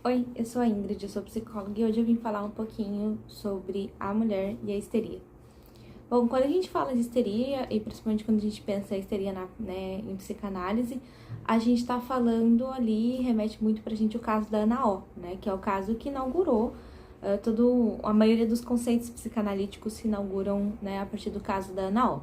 Oi, eu sou a Ingrid, eu sou psicóloga e hoje eu vim falar um pouquinho sobre a mulher e a histeria. Bom, quando a gente fala de histeria, e principalmente quando a gente pensa em histeria em psicanálise, a gente tá falando ali, remete muito pra gente o caso da Ana O, né, que é o caso que inaugurou a maioria dos conceitos psicanalíticos se inauguram, né, a partir do caso da Ana O.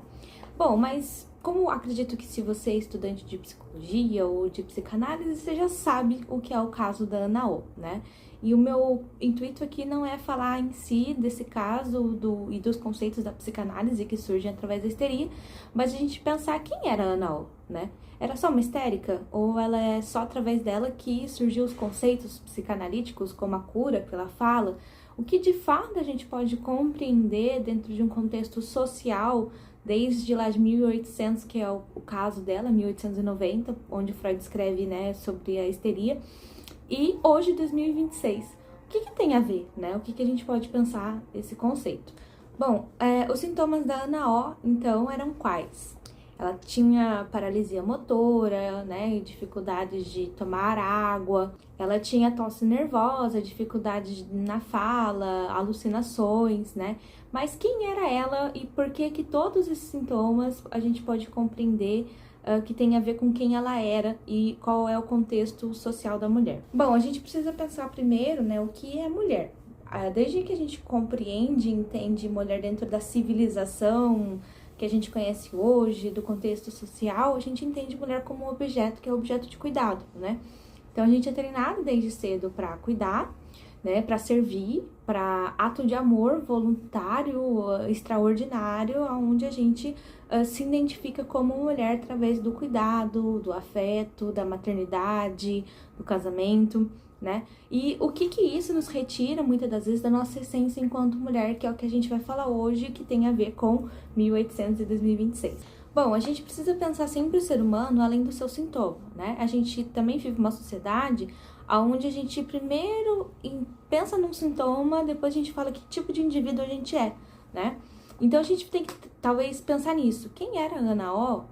Bom, mas como acredito que se você é estudante de psicologia ou de psicanálise, você já sabe o que é o caso da Ana O, né? E o meu intuito aqui não é falar em si desse caso e dos conceitos da psicanálise que surgem através da histeria, mas a gente pensar quem era a Ana O, né? Era só uma histérica? Ou ela é só através dela que surgiu os conceitos psicanalíticos, como a cura que ela fala? O que de fato a gente pode compreender dentro de um contexto social desde lá de 1800, que é o caso dela, 1890, onde Freud escreve, né, sobre a histeria, e hoje, 2026. O que tem a ver, né? O que a gente pode pensar esse conceito? Bom, os sintomas da Ana O, então, eram quais? Ela tinha paralisia motora, né, e dificuldades de tomar água. Ela tinha tosse nervosa, dificuldades na fala, alucinações, né? Mas quem era ela e por que todos esses sintomas a gente pode compreender que tem a ver com quem ela era e qual é o contexto social da mulher? Bom, a gente precisa pensar primeiro, né, o que é mulher. Desde que a gente compreende e entende mulher dentro da civilização que a gente conhece hoje, do contexto social, a gente entende mulher como um objeto, que é objeto de cuidado, né? Então a gente é treinado desde cedo para cuidar, né, para servir, para ato de amor voluntário, extraordinário, onde a gente se identifica como mulher através do cuidado, do afeto, da maternidade, do casamento, né? E o que isso nos retira, muitas das vezes, da nossa essência enquanto mulher, que é o que a gente vai falar hoje, que tem a ver com 1800 e 2026. Bom, a gente precisa pensar sempre o ser humano além do seu sintoma, né? A gente também vive uma sociedade onde a gente primeiro pensa num sintoma, depois a gente fala que tipo de indivíduo a gente é, né? Então a gente tem que talvez pensar nisso. Quem era a Ana O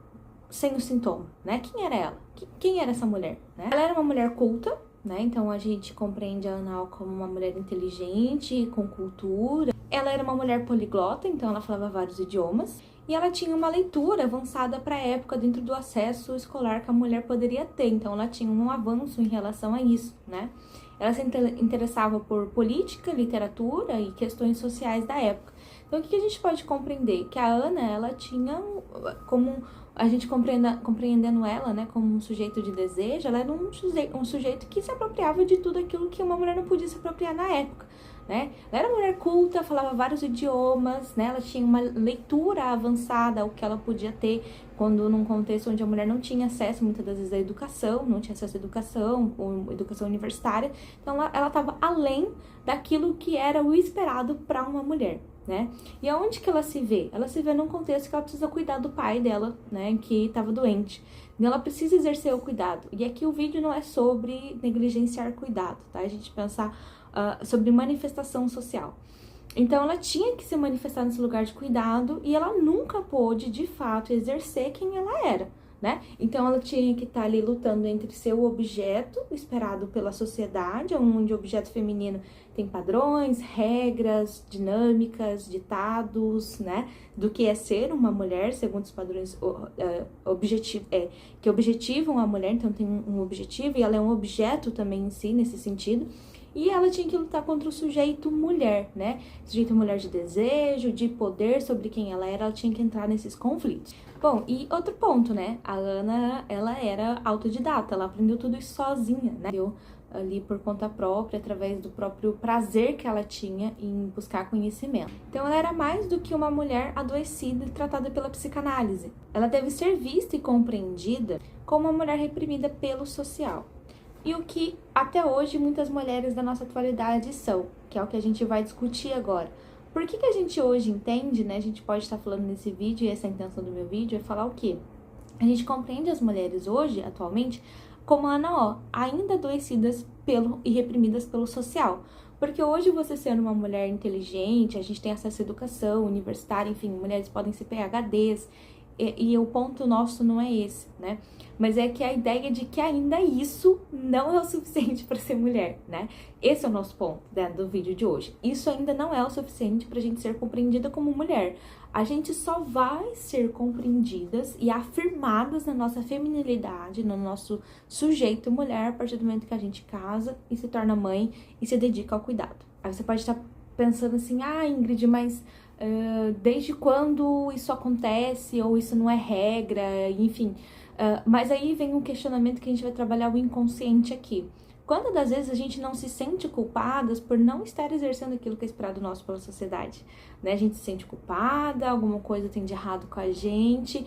sem o sintoma, né? Quem era ela? Quem era essa mulher, né? Ela era uma mulher culta, né? Então a gente compreende a Ana O como uma mulher inteligente, com cultura. Ela era uma mulher poliglota, então ela falava vários idiomas. E ela tinha uma leitura avançada para a época dentro do acesso escolar que a mulher poderia ter. Então ela tinha um avanço em relação a isso, né? Ela se interessava por política, literatura e questões sociais da época. Então o que a gente pode compreender? Que a Ana, ela tinha como a gente compreendendo ela, né, como um sujeito de desejo, ela era um sujeito que se apropriava de tudo aquilo que uma mulher não podia se apropriar na época, né? Ela era uma mulher culta, falava vários idiomas, né? Ela tinha uma leitura avançada ao que ela podia ter quando num contexto onde a mulher não tinha acesso muitas das vezes à educação, não tinha acesso à educação, ou educação universitária. Então ela estava além daquilo que era o esperado para uma mulher, né? E aonde que ela se vê? Ela se vê num contexto que ela precisa cuidar do pai dela, né, que estava doente. E ela precisa exercer o cuidado. E aqui o vídeo não é sobre negligenciar cuidado, tá? A gente pensar sobre manifestação social. Então ela tinha que se manifestar nesse lugar de cuidado e ela nunca pôde, de fato, exercer quem ela era, né? Então ela tinha que estar ali lutando entre ser o objeto esperado pela sociedade, onde o objeto feminino tem padrões, regras, dinâmicas, ditados, né? Do que é ser uma mulher, segundo os padrões que objetivam a mulher, então tem um objetivo e ela é um objeto também em si, nesse sentido. E ela tinha que lutar contra o sujeito mulher, né? Sujeito mulher de desejo, de poder sobre quem ela tinha que entrar nesses conflitos. Bom, e outro ponto, né? A Ana, ela era autodidata, ela aprendeu tudo isso sozinha, né? Eu ali por conta própria, através do próprio prazer que ela tinha em buscar conhecimento. Então ela era mais do que uma mulher adoecida e tratada pela psicanálise. Ela deve ser vista e compreendida como uma mulher reprimida pelo social. E o que até hoje muitas mulheres da nossa atualidade são, que é o que a gente vai discutir agora. Por que a gente hoje entende, né? A gente pode estar falando nesse vídeo, e essa é a intenção do meu vídeo, é falar o quê? A gente compreende as mulheres hoje, atualmente, como a Ana O, ainda adoecidas e reprimidas pelo social. Porque hoje você sendo uma mulher inteligente, a gente tem acesso à educação universitária, enfim, mulheres podem ser PhDs, e o ponto nosso não é esse, né? Mas é que a ideia de que ainda isso não é o suficiente para ser mulher, né? Esse é o nosso ponto, né, do vídeo de hoje. Isso ainda não é o suficiente para a gente ser compreendida como mulher. A gente só vai ser compreendidas e afirmadas na nossa feminilidade, no nosso sujeito mulher, a partir do momento que a gente casa e se torna mãe e se dedica ao cuidado. Aí você pode estar pensando assim, Ingrid, mas desde quando isso acontece, ou isso não é regra, enfim. Mas aí vem um questionamento que a gente vai trabalhar o inconsciente aqui. Quando das vezes a gente não se sente culpadas por não estar exercendo aquilo que é esperado nosso pela sociedade, né? A gente se sente culpada, alguma coisa tem de errado com a gente,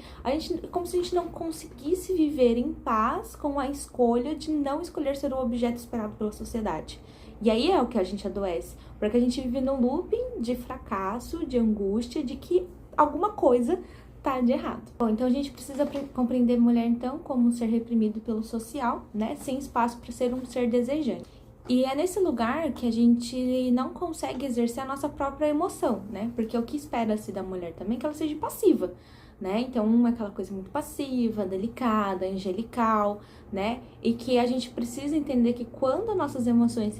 como se a gente não conseguisse viver em paz com a escolha de não escolher ser o objeto esperado pela sociedade. E aí é o que a gente adoece, porque a gente vive num looping de fracasso, de angústia, de que alguma coisa tá de errado. Bom, então a gente precisa compreender mulher, então, como um ser reprimido pelo social, né? Sem espaço para ser um ser desejante. E é nesse lugar que a gente não consegue exercer a nossa própria emoção, né? Porque o que espera-se da mulher também é que ela seja passiva, né? Então, é aquela coisa muito passiva, delicada, angelical, né? E que a gente precisa entender que quando nossas emoções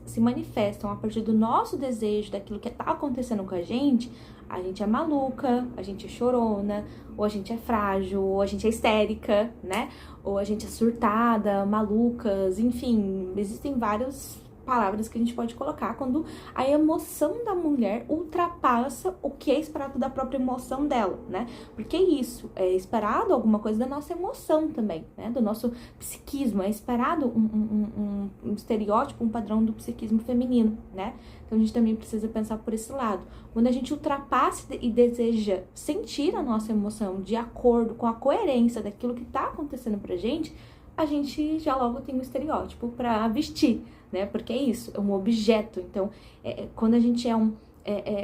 se manifestam a partir do nosso desejo, daquilo que tá acontecendo com a gente é maluca, a gente é chorona, ou a gente é frágil, ou a gente é histérica, né? Ou a gente é surtada, malucas, enfim, existem várias palavras que a gente pode colocar quando a emoção da mulher ultrapassa o que é esperado da própria emoção dela, né? Porque isso, é esperado alguma coisa da nossa emoção também, né? Do nosso psiquismo, é esperado um estereótipo, um padrão do psiquismo feminino, né? Então a gente também precisa pensar por esse lado. Quando a gente ultrapassa e deseja sentir a nossa emoção de acordo com a coerência daquilo que tá acontecendo pra gente, a gente já logo tem um estereótipo pra vestir, né? Porque é isso, é um objeto. Então, quando a gente é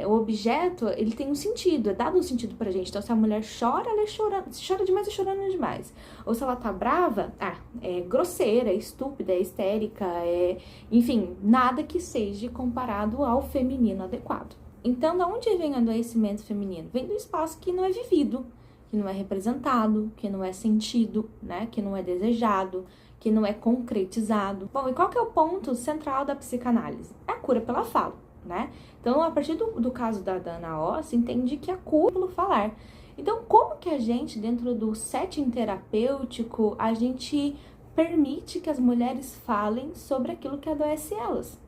o objeto, ele tem um sentido, é dado um sentido pra gente. Então, se a mulher chora, ela chora demais e chorando demais. Ou se ela tá brava, é grosseira, é estúpida, é histérica, enfim, nada que seja comparado ao feminino adequado. Então, de onde vem o adoecimento feminino? Vem do espaço que não é vivido, que não é representado, que não é sentido, né? Que não é desejado, que não é concretizado. Bom, e qual que é o ponto central da psicanálise? É a cura pela fala, né? Então, a partir do caso da Ana Oss, entende que a cura pelo falar. Então, como que a gente, dentro do setting terapêutico, a gente permite que as mulheres falem sobre aquilo que adoece elas,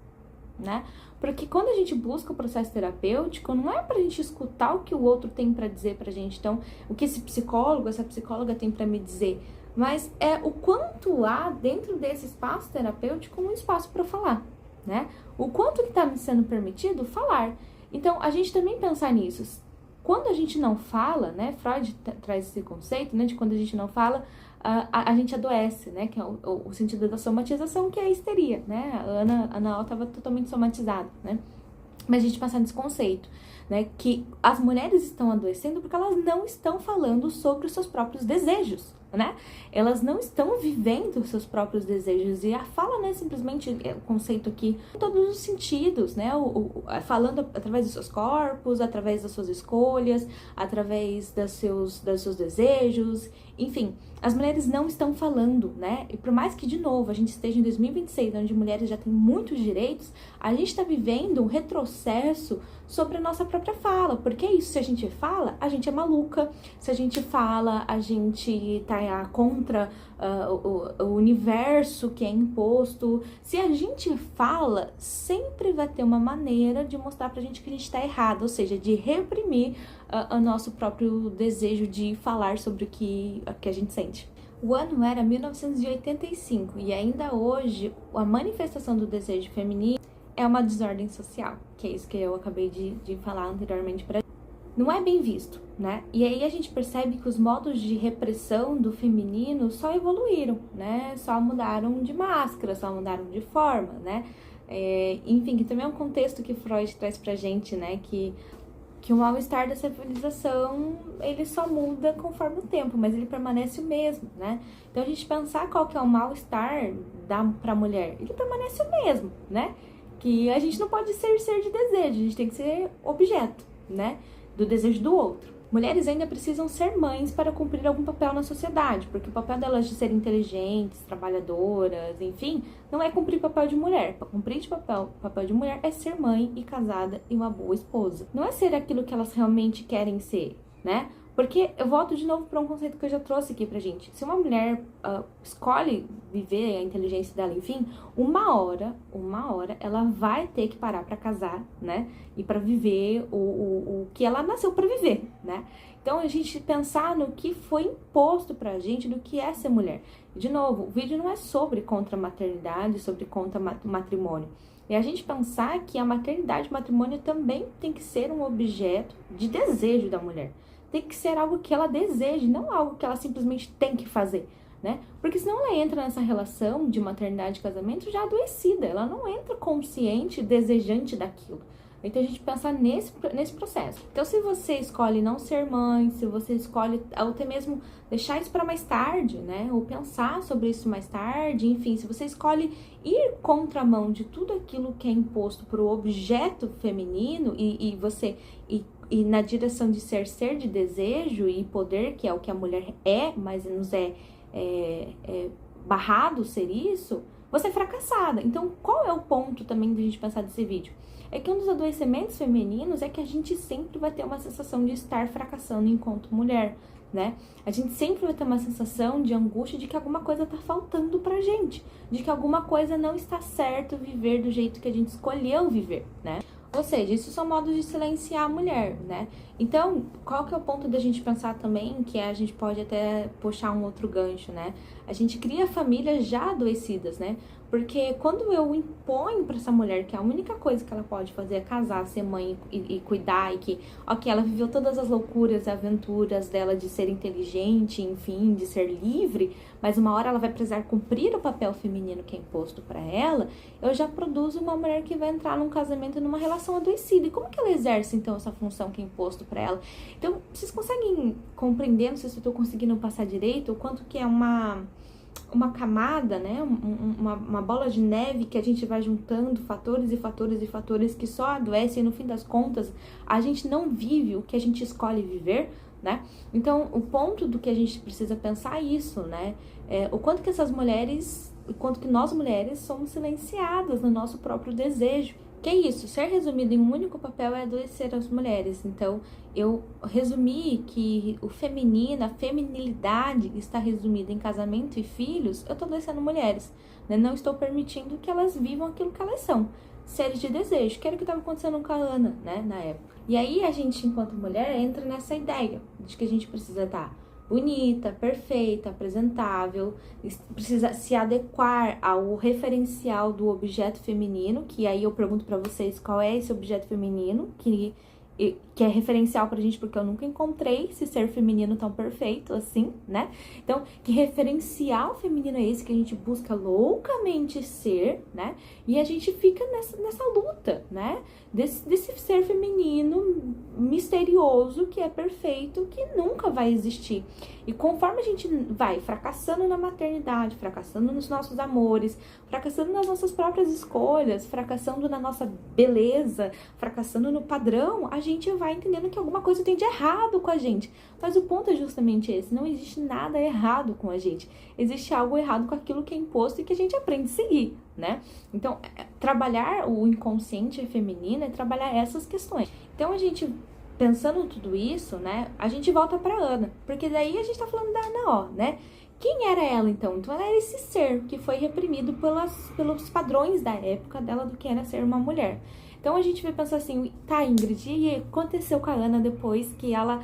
né? Porque quando a gente busca o processo terapêutico, não é pra gente escutar o que o outro tem pra dizer pra gente, então, o que esse psicólogo, essa psicóloga tem pra me dizer, mas é o quanto há dentro desse espaço terapêutico um espaço para falar, né? O quanto que está me sendo permitido falar. Então, a gente também pensar nisso. Quando a gente não fala, né? Freud traz esse conceito, né? De quando a gente não fala, a gente adoece, né? Que é o sentido da somatização, que é a histeria, né? A Ana estava totalmente somatizada, né? Mas a gente passar nesse conceito, né? Que as mulheres estão adoecendo porque elas não estão falando sobre os seus próprios desejos, né? Elas não estão vivendo os seus próprios desejos. E a fala não é simplesmente o conceito aqui em todos os sentidos, né? Falando através dos seus corpos, através das suas escolhas, através dos seus desejos, enfim. As mulheres não estão falando, né? E por mais que, de novo, a gente esteja em 2026, onde mulheres já têm muitos direitos, a gente está vivendo um retrocesso sobre a nossa própria fala. Porque é isso, se a gente fala, a gente é maluca. Se a gente fala, a gente tá contra o universo que é imposto. Se a gente fala, sempre vai ter uma maneira de mostrar pra gente que a gente tá errado, ou seja, de reprimir o nosso próprio desejo de falar sobre o que a gente sente. O ano era 1985 e ainda hoje a manifestação do desejo feminino é uma desordem social, que é isso que eu acabei de falar anteriormente pra gente. Não é bem visto, né? E aí a gente percebe que os modos de repressão do feminino só evoluíram, né? Só mudaram de máscara, só mudaram de forma, né? Enfim, que também é um contexto que Freud traz pra gente, né? Que o mal-estar da civilização, ele só muda conforme o tempo, mas ele permanece o mesmo, né? Então a gente pensar qual que é o mal-estar pra mulher, ele permanece o mesmo, né? Que a gente não pode ser de desejo, a gente tem que ser objeto, né? Do desejo do outro. Mulheres ainda precisam ser mães para cumprir algum papel na sociedade, porque o papel delas de serem inteligentes, trabalhadoras, enfim, não é cumprir papel de mulher. Para cumprir papel de mulher é ser mãe e casada e uma boa esposa. Não é ser aquilo que elas realmente querem ser, né? Porque eu volto de novo para um conceito que eu já trouxe aqui pra gente. Se uma mulher escolhe viver a inteligência dela, enfim, uma hora, ela vai ter que parar para casar, né? E para viver o que ela nasceu para viver, né? Então a gente pensar no que foi imposto pra gente do que é ser mulher. De novo, o vídeo não é sobre contra a maternidade, sobre contra o matrimônio. E a gente pensar que a maternidade e o matrimônio também tem que ser um objeto de desejo da mulher. Tem que ser algo que ela deseje, não algo que ela simplesmente tem que fazer, né? Porque senão ela entra nessa relação de maternidade e casamento já adoecida, ela não entra consciente, desejante daquilo. Então a gente pensar nesse processo. Então se você escolhe não ser mãe, se você escolhe até mesmo deixar isso para mais tarde, né? Ou pensar sobre isso mais tarde, enfim, se você escolhe ir contramão de tudo aquilo que é imposto para o objeto feminino e na direção de ser de desejo e poder, que é o que a mulher é, mas nos é barrado ser isso, você é fracassada. Então, qual é o ponto também de a gente pensar desse vídeo? É que um dos adoecimentos femininos é que a gente sempre vai ter uma sensação de estar fracassando enquanto mulher, né? A gente sempre vai ter uma sensação de angústia de que alguma coisa tá faltando pra gente, de que alguma coisa não está certo viver do jeito que a gente escolheu viver, né? Ou seja, isso são modos de silenciar a mulher, né? Então, qual que é o ponto da gente pensar também, que a gente pode até puxar um outro gancho, né? A gente cria famílias já adoecidas, né? Porque quando eu imponho pra essa mulher que a única coisa que ela pode fazer é casar, ser mãe e cuidar, e que, ok, ela viveu todas as loucuras e aventuras dela de ser inteligente, enfim, de ser livre, mas uma hora ela vai precisar cumprir o papel feminino que é imposto pra ela, eu já produzo uma mulher que vai entrar num casamento, numa relação adoecida. E como que ela exerce, então, essa função que é imposto pra ela? Então, vocês conseguem compreender, não sei se eu tô conseguindo passar direito, o quanto que é uma camada, né, uma bola de neve que a gente vai juntando fatores e fatores e fatores que só adoecem e no fim das contas a gente não vive o que a gente escolhe viver, né? Então, o ponto do que a gente precisa pensar é isso, né? O quanto que essas mulheres, o quanto que nós mulheres somos silenciadas no nosso próprio desejo. Que é isso, ser resumido em um único papel é adoecer as mulheres. Então, eu resumi que o feminino, a feminilidade está resumida em casamento e filhos, eu tô adoecendo mulheres, né? Não estou permitindo que elas vivam aquilo que elas são, seres de desejo, que era o que estava acontecendo com a Ana, né, na época. E aí, a gente, enquanto mulher, entra nessa ideia de que a gente precisa estar bonita, perfeita, apresentável, precisa se adequar ao referencial do objeto feminino, que aí eu pergunto pra vocês qual é esse objeto feminino, que é referencial pra gente, porque eu nunca encontrei esse ser feminino tão perfeito assim, né? Então, que referencial feminino é esse que a gente busca loucamente ser, né? E a gente fica nessa luta, né? Desse ser feminino misterioso que é perfeito, que nunca vai existir. E conforme a gente vai fracassando na maternidade, fracassando nos nossos amores, fracassando nas nossas próprias escolhas, fracassando na nossa beleza, fracassando no padrão, a gente vai entendendo que alguma coisa tem de errado com a gente. Mas o ponto é justamente esse, não existe nada errado com a gente. Existe algo errado com aquilo que é imposto e que a gente aprende a seguir, né? Então, trabalhar o inconsciente feminino é trabalhar essas questões. Então, a gente, pensando tudo isso, né, a gente volta pra Ana, porque daí a gente tá falando da Ana Ó, né? Quem era ela, então? Então, ela era esse ser que foi reprimido pelos padrões da época dela do que era ser uma mulher. Então, a gente vai pensar assim, tá, Ingrid, e aconteceu com a Ana depois que ela,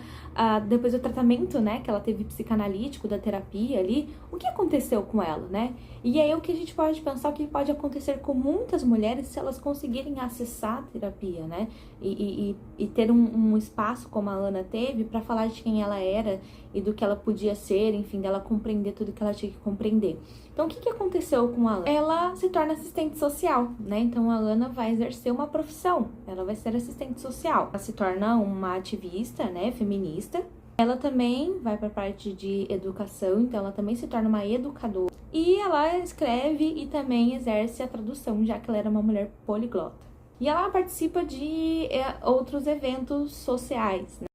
depois do tratamento, né, que ela teve psicanalítico, da terapia ali, o que aconteceu com ela, né? E aí, o que a gente pode pensar, o que pode acontecer com muitas mulheres se elas conseguirem acessar a terapia, né? E ter um espaço como a Ana teve para falar de quem ela era e do que ela podia ser, enfim, dela compreender tudo que ela tinha que compreender. Então, o que aconteceu com a Ana? Ela se torna assistente social, né? Então, a Ana vai exercer uma profissão, ela vai ser assistente social. Ela se torna uma ativista, né, feminista. Ela também vai para a parte de educação, então ela também se torna uma educadora. E ela escreve e também exerce a tradução, já que ela era uma mulher poliglota. E ela participa de outros eventos sociais, né?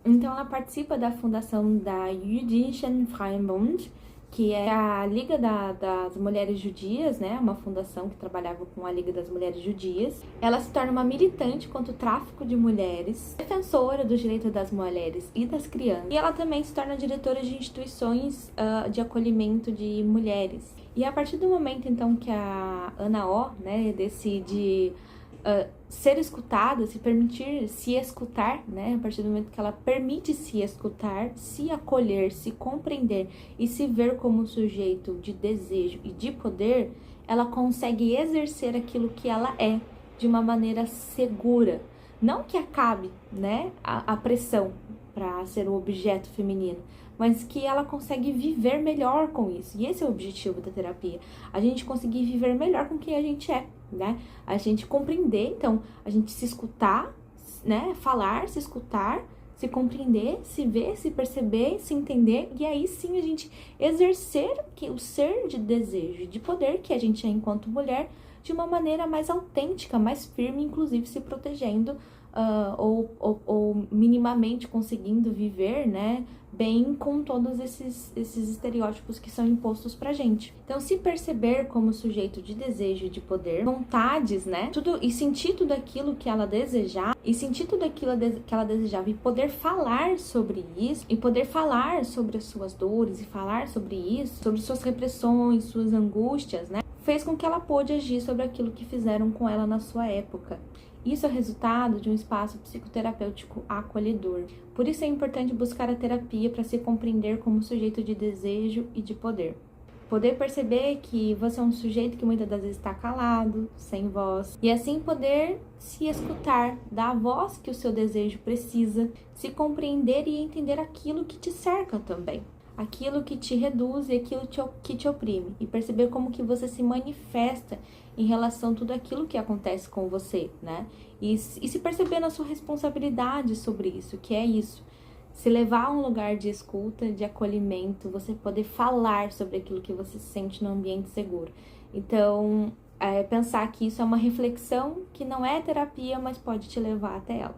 Então, ela participa da fundação da Jüdischen Freien Bund, que é a Liga das Mulheres Judias, né? Uma fundação que trabalhava com a Liga das Mulheres Judias. Ela se torna uma militante contra o tráfico de mulheres, defensora dos direitos das mulheres e das crianças. E ela também se torna diretora de instituições de acolhimento de mulheres. E a partir do momento, então, que a Ana Oh, né, decide ser escutada, se permitir se escutar, né? A partir do momento que ela permite se escutar, se acolher, se compreender e se ver como um sujeito de desejo e de poder, ela consegue exercer aquilo que ela é de uma maneira segura. Não que acabe, né, a pressão para ser o objeto feminino, mas que ela consegue viver melhor com isso. E esse é o objetivo da terapia. A gente conseguir viver melhor com quem a gente é, né? A gente compreender, então, a gente se escutar, né? Falar, se escutar, se compreender, se ver, se perceber, se entender, e aí sim a gente exercer o ser de desejo, de poder que a gente é enquanto mulher, de uma maneira mais autêntica, mais firme, inclusive se protegendo, ou minimamente conseguindo viver, né, bem com todos esses estereótipos que são impostos pra gente. Então, se perceber como sujeito de desejo, de poder, vontades, né, tudo, e sentir tudo aquilo que ela desejar, e sentir tudo aquilo que ela desejava, e poder falar sobre isso, e poder falar sobre as suas dores, e falar sobre isso, sobre suas repressões, suas angústias, né, fez com que ela pôde agir sobre aquilo que fizeram com ela na sua época. Isso é resultado de um espaço psicoterapêutico acolhedor. Por isso é importante buscar a terapia para se compreender como sujeito de desejo e de poder. Poder perceber que você é um sujeito que muitas das vezes está calado, sem voz. E assim poder se escutar, dar a voz que o seu desejo precisa, se compreender e entender aquilo que te cerca também. Aquilo que te reduz e aquilo que te oprime. E perceber como que você se manifesta em relação a tudo aquilo que acontece com você, né? E se perceber na sua responsabilidade sobre isso, que é isso. Se levar a um lugar de escuta, de acolhimento, você poder falar sobre aquilo que você sente no ambiente seguro. Então, pensar que isso é uma reflexão que não é terapia, mas pode te levar até ela.